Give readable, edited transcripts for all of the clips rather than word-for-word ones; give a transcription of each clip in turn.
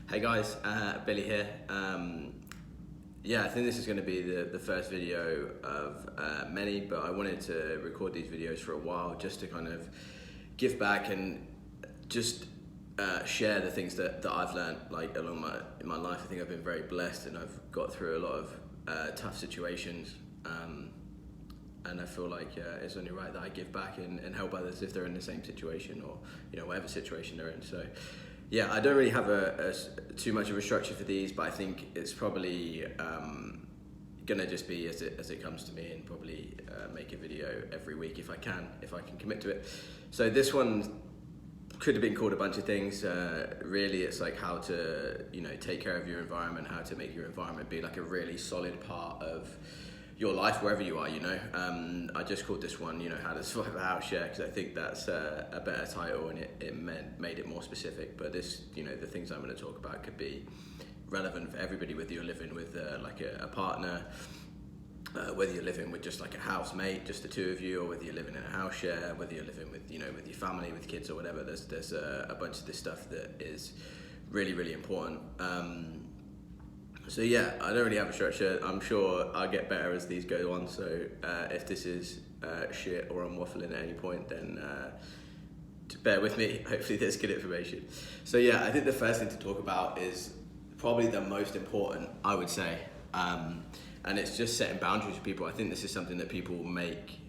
Hey guys, Billy here. Yeah, I think this is going to be the first video of many, but I wanted to record these videos for a while just to kind of give back and just share the things that I've learned like along in my life. I think I've been very blessed and I've got through a lot of tough situations, and I feel like it's only right that I give back and help others if they're in the same situation or whatever situation they're in. So yeah, I don't really have too much of a structure for these, but I think it's probably gonna just be as it comes to me, and probably make a video every week if I can commit to it. So this one could have been called a bunch of things. Really, it's like how to take care of your environment, how to make your environment be like a really solid part of your life wherever you are. I just called this one how to survive a house share, because I think that's a better title, and it made it more specific. But this the things I'm going to talk about could be relevant for everybody, whether you're living with like a partner, whether you're living with just like a housemate, just the two of you, or whether you're living in a house share, whether you're living with with your family, with kids or whatever. There's a bunch of this stuff that is really, really important. So yeah, I don't really have a structure. I'm sure I'll get better as these go on. So if this is shit or I'm waffling at any point, then bear with me. Hopefully there's good information. So yeah, I think the first thing to talk about is probably the most important, I would say, and it's just setting boundaries with people. I think this is something that people make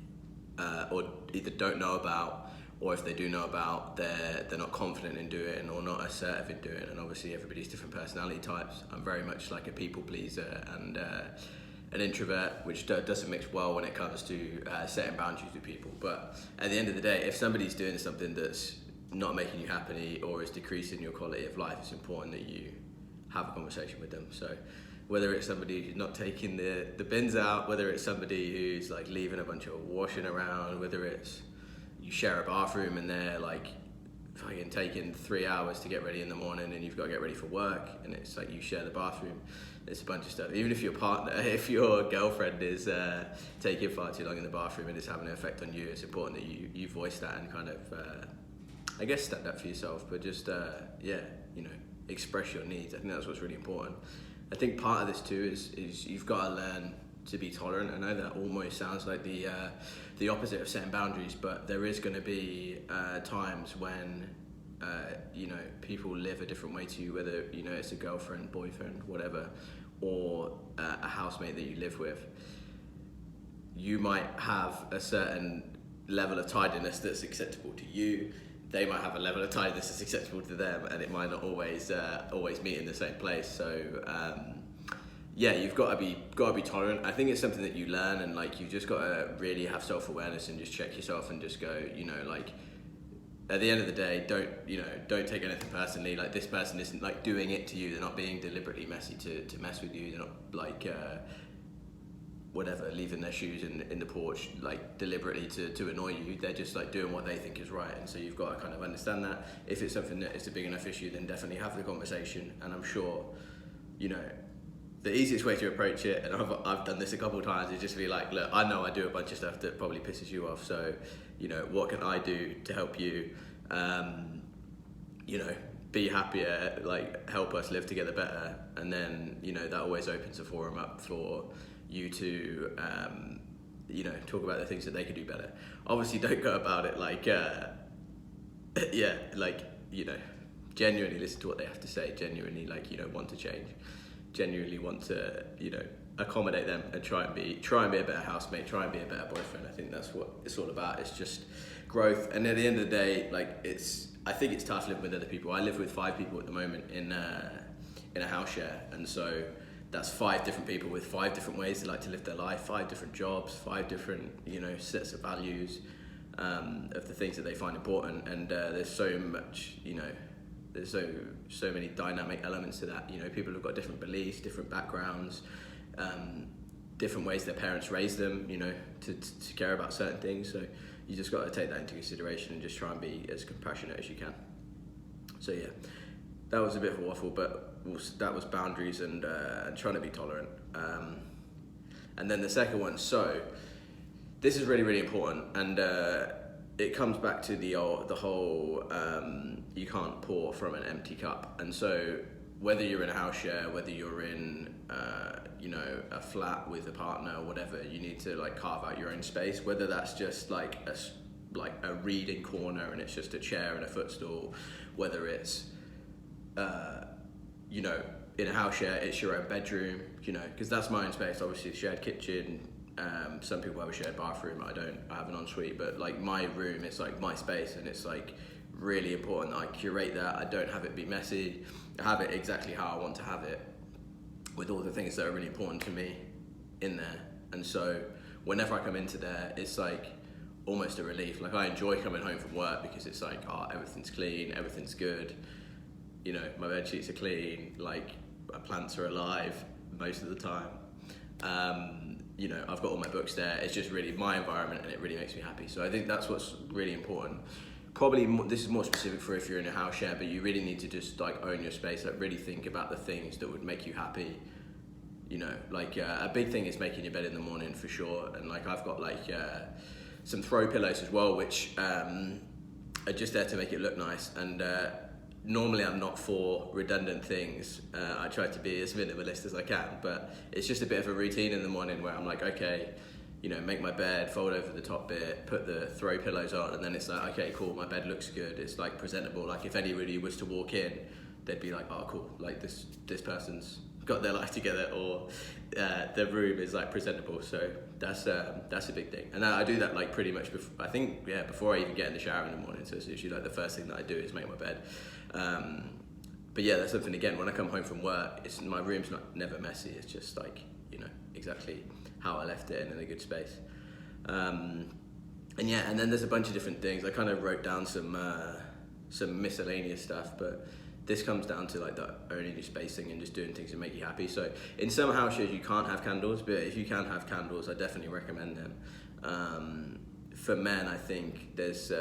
or either don't know about, or if they do know about, they're not confident in doing or not assertive in doing. And obviously everybody's different personality types. I'm very much like a people pleaser and an introvert, which doesn't mix well when it comes to setting boundaries with people. But at the end of the day, if somebody's doing something that's not making you happy or is decreasing your quality of life, it's important that you have a conversation with them. So whether it's somebody who's not taking the bins out, whether it's somebody who's like leaving a bunch of washing around, whether it's you share a bathroom and they're like fucking taking 3 hours to get ready in the morning, and you've got to get ready for work, and it's like you share the bathroom. There's a bunch of stuff. Even if your partner, if your girlfriend is taking far too long in the bathroom and it's having an effect on you, it's important that you voice that and kind of, I guess, stand up for yourself, but just, express your needs. I think that's what's really important. I think part of this too is you've got to learn to be tolerant. I know that almost sounds like the opposite of setting boundaries, but there is going to be times when people live a different way to you, whether it's a girlfriend, boyfriend, whatever, or a housemate that you live with. You might have a certain level of tidiness that's acceptable to you. They might have a level of tidiness that's acceptable to them, and it might not always meet in the same place. So yeah, you've got to be tolerant. I think it's something that you learn, and like you've just got to really have self-awareness and just check yourself and just go, like at the end of the day, don't take anything personally. Like this person isn't like doing it to you. They're not being deliberately messy to mess with you. They're not like whatever, leaving their shoes in the porch like deliberately to annoy you. They're just like doing what they think is right, and so you've got to kind of understand that. If it's something that is a big enough issue, then definitely have the conversation. And I'm sure the easiest way to approach it, and I've done this a couple of times, is just be like, look, I know I do a bunch of stuff that probably pisses you off, so what can I do to help you be happier, like help us live together better. And then that always opens a forum up for you to talk about the things that they could do better. Obviously don't go about it like genuinely listen to what they have to say, genuinely want to change, genuinely want to accommodate them, and try and be a better housemate, try and be a better boyfriend. I think that's what it's all about. It's just growth. And at the end of the day, I think it's tough living with other people. I live with 5 people at the moment in a house share, and so that's 5 different people with 5 different ways they like to live their life, 5 different jobs, 5 different sets of values, of the things that they find important. And there's so much there's so many dynamic elements to that. People have got different beliefs, different backgrounds, different ways their parents raised them, to care about certain things. So you just got to take that into consideration and just try and be as compassionate as you can. So yeah, that was a bit of a waffle, but that was boundaries and trying to be tolerant. And then the second one, so this is really, really important, and it comes back to the whole you can't pour from an empty cup. And so whether you're in a house share, whether you're in a flat with a partner or whatever, you need to like carve out your own space, whether that's just like a reading corner and it's just a chair and a footstool, whether it's in a house share it's your own bedroom, because that's my own space. Obviously shared kitchen, some people have a shared bathroom. I have an ensuite, but like my room is like my space, and it's like really important that I curate that. I don't have it be messy. I have it exactly how I want to have it, with all the things that are really important to me in there. And so whenever I come into there, it's like almost a relief. Like I enjoy coming home from work because it's like, everything's clean, everything's good. My bed sheets are clean, like my plants are alive most of the time. I've got all my books there. It's just really my environment, and it really makes me happy. So I think that's what's really important. Probably this is more specific for if you're in a house share, but you really need to just like own your space. Like really think about the things that would make you happy. A big thing is making your bed in the morning for sure. And like I've got like some throw pillows as well, which are just there to make it look nice. And normally I'm not for redundant things. I try to be as minimalist as I can, but it's just a bit of a routine in the morning where I'm like, okay, make my bed, fold over the top bit, put the throw pillows on, and then it's like, okay, cool, my bed looks good. It's like presentable. Like if anybody was to walk in, they'd be like, oh, cool, like this person's got their life together, or their room is like presentable. So that's a big thing. And I do that like pretty much before I even get in the shower in the morning. So it's usually like the first thing that I do is make my bed. But yeah, that's something, again, when I come home from work, my room's never messy. It's just like, exactly how I left it in a good space. And then there's a bunch of different things. I kind of wrote down some miscellaneous stuff, but this comes down to like the owning your spacing and just doing things that make you happy. So in some house shares you can't have candles, but if you can have candles, I definitely recommend them. For men, I think there's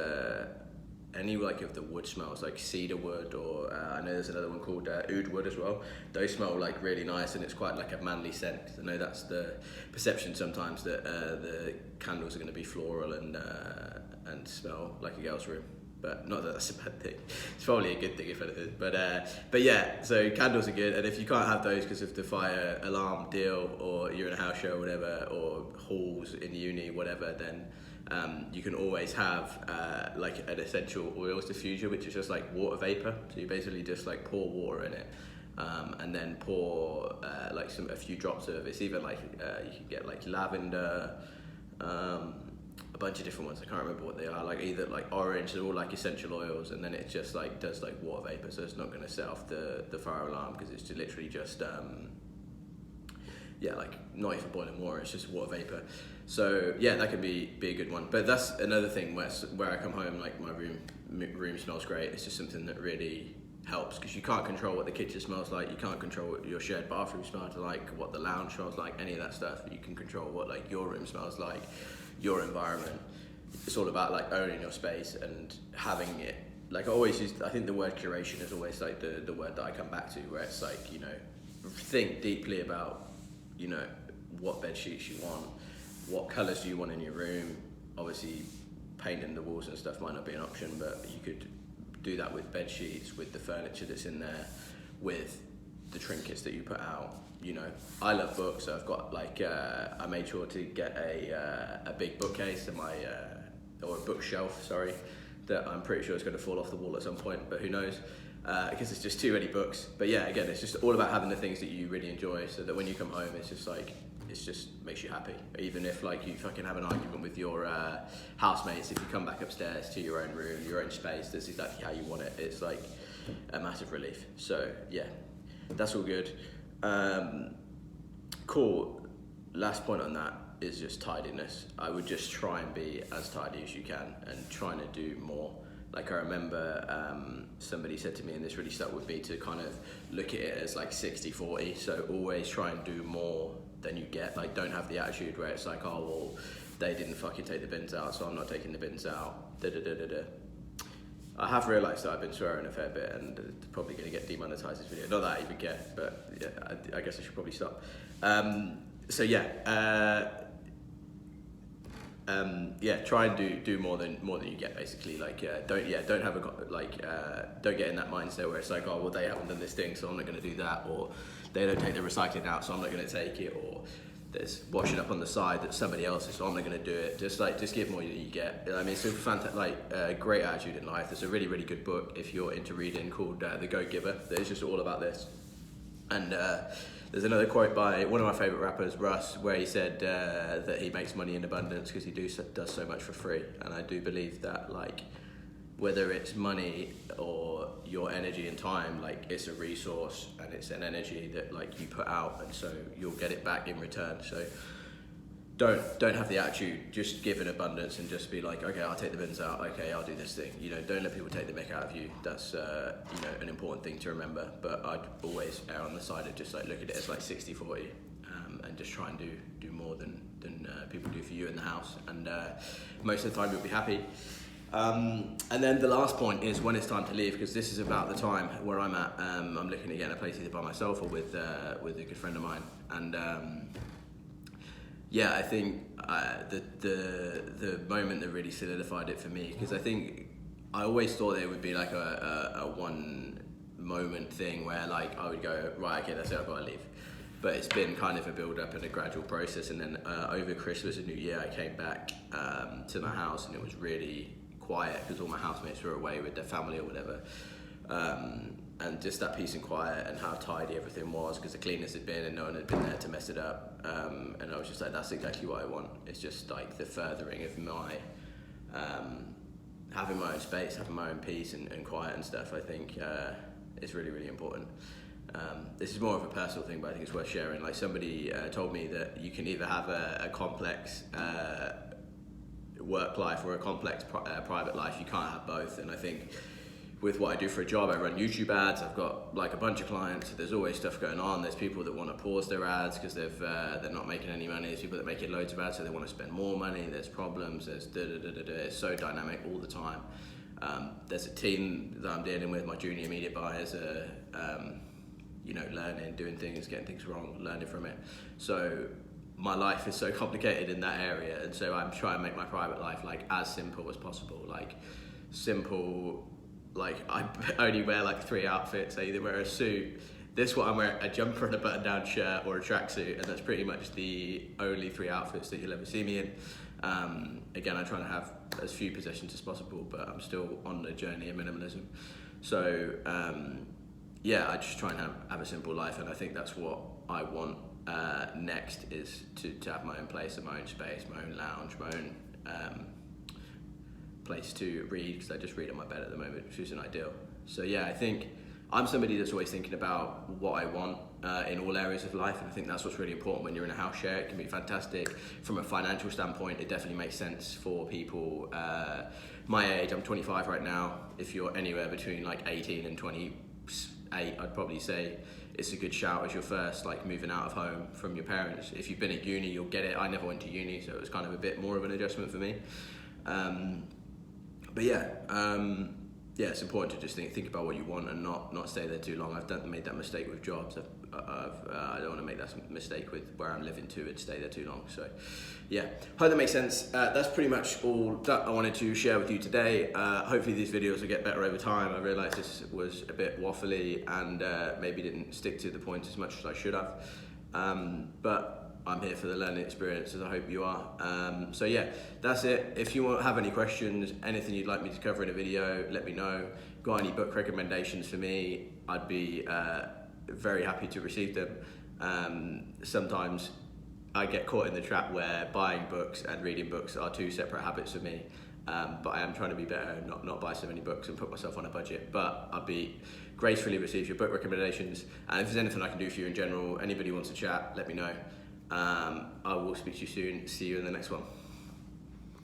any like of the wood smells, like cedar wood, or I know there's another one called oud wood as well. Those smell like really nice, and it's quite like a manly scent. I know that's the perception sometimes, that the candles are going to be floral and smell like a girl's room. But not that that's a bad thing. It's probably a good thing if anything. But yeah, so candles are good. And if you can't have those because of the fire alarm deal, or you're in a house show or whatever, or halls in uni, whatever, then you can always have like an essential oils diffuser, which is just like water vapor. So you basically just like pour water in it, and then pour like a few drops of, it's either like you can get like lavender, a bunch of different ones. I can't remember what they are. Like either like orange, they're all like essential oils, and then it just like does like water vapor. So it's not going to set off the fire alarm, because it's literally just like not even boiling water. It's just water vapor. So yeah, that could be a good one. But that's another thing where I come home, like my room smells great. It's just something that really helps, because you can't control what the kitchen smells like. You can't control what your shared bathroom smells like, what the lounge smells like, any of that stuff. You can control what like your room smells like, your environment. It's all about like owning your space and having it. Like I always use, I think the word curation is always like the word that I come back to, where it's like, think deeply about, what bed sheets you want, what colours do you want in your room. Obviously painting the walls and stuff might not be an option, but you could do that with bed sheets, with the furniture that's in there, with the trinkets that you put out. I love books, so I've got like I made sure to get a big bookcase in or a bookshelf, sorry, that I'm pretty sure is going to fall off the wall at some point, but who knows, because it's just too many books. But yeah, again, it's just all about having the things that you really enjoy, so that when you come home, it's just makes you happy. Even if like you fucking have an argument with your housemates, if you come back upstairs to your own room, your own space, that's exactly how you want it. It's like a massive relief. So yeah, that's all good. Cool. Last point on that is just tidiness. I would just try and be as tidy as you can, and trying to do more. Like I remember somebody said to me, and this really stuck with me, to kind of look at it as like 60-40. So always try and do more than you get. Like don't have the attitude where it's like, oh well, they didn't fucking take the bins out, so I'm not taking the bins out. I have realised that I've been swearing a fair bit, and it's probably going to get demonetised this video. Not that I even care, but yeah, I guess I should probably stop. So yeah, yeah, try and do more than you get, basically. Like, don't have don't get in that mindset where it's like, oh well, they haven't done this thing, so I'm not going to do that, or they don't take the recycling out, so I'm not going to take it, or there's washing up on the side that somebody else is, so I'm not going to do it. Just give more than you get. I mean, it's a fantastic, great attitude in life. There's a really, really good book if you're into reading called The Go-Giver that is just all about this. And there's another quote by one of my favourite rappers, Russ, where he said that he makes money in abundance because he does so much for free. And I do believe that, like, whether it's money or your energy and time, like, it's a resource and it's an energy that, like, you put out, and so you'll get it back in return. So don't have the attitude, just give in abundance and just be like, okay, I'll take the bins out, okay, I'll do this thing. You know, don't let people take the mick out of you. That's an important thing to remember. But I'd always err on the side of just like look at it as like 60-40, and just try and do more than people do for you in the house, and most of the time you'll be happy. And then the last point is when it's time to leave, because this is about the time where I'm at. I'm looking at getting a place either by myself or with a good friend of mine, and yeah, I think the moment that really solidified it for me, because I think I always thought it would be like a one moment thing where like I would go, right, okay, that's it, I've got to leave. But it's been kind of a build up and a gradual process, and then over Christmas and New Year I came back to my house, and it was really quiet because all my housemates were away with their family or whatever. And just that peace and quiet and how tidy everything was, because the cleaners had been and no one had been there to mess it up. And I was just like, that's exactly what I want. It's just like the furthering of my having my own space, having my own peace and quiet and stuff. I think is really, really important. This is more of a personal thing, but I think it's worth sharing. Like, somebody told me that you can either have a complex work life or a complex private life. You can't have both. And I think with what I do for a job, I run YouTube ads. I've got like a bunch of clients. There's always stuff going on. There's people that want to pause their ads because they're not making any money. There's people that make it loads of ads, so they want to spend more money. There's problems. There's It's so dynamic all the time. There's a team that I'm dealing with. My junior media buyers are, learning, doing things, getting things wrong, learning from it. So my life is so complicated in that area, and so I'm trying to make my private life like as simple as possible. Like I only wear like 3 outfits. I either wear a suit, this one I'm wearing a jumper and a button-down shirt, or a tracksuit, and that's pretty much the only 3 outfits that you'll ever see me in. Again, I'm trying to have as few possessions as possible, but I'm still on the journey of minimalism. So I just try and have a simple life, and I think that's what I want next, is to have my own place and my own space, my own lounge, my own place to read, because I just read on my bed at the moment, which isn't ideal. So yeah, I think I'm somebody that's always thinking about what I want in all areas of life, and I think that's what's really important when you're in a house share. It can be fantastic from a financial standpoint. It definitely makes sense for people my age. I'm 25 right now. If you're anywhere between like 18 and 28, I'd probably say it's a good shout as your first like moving out of home from your parents. If you've been at uni, you'll get it. I never went to uni, so it was kind of a bit more of an adjustment for me. But it's important to just think about what you want and not stay there too long. I've made that mistake with jobs. I don't want to make that mistake with where I'm living too, and stay there too long. So yeah, hope that makes sense. That's pretty much all that I wanted to share with you today. Hopefully these videos will get better over time. I realised this was a bit waffly and maybe didn't stick to the point as much as I should have. But I'm here for the learning experience, as I hope you are. So yeah, that's it. If you have any questions, anything you'd like me to cover in a video, let me know. Got any book recommendations for me, I'd be very happy to receive them. Sometimes I get caught in the trap where buying books and reading books are 2 separate habits for me. But I am trying to be better and not buy so many books and put myself on a budget. But I'll be gracefully receive your book recommendations. And if there's anything I can do for you in general, anybody wants to chat, let me know. I will speak to you soon. See you in the next one.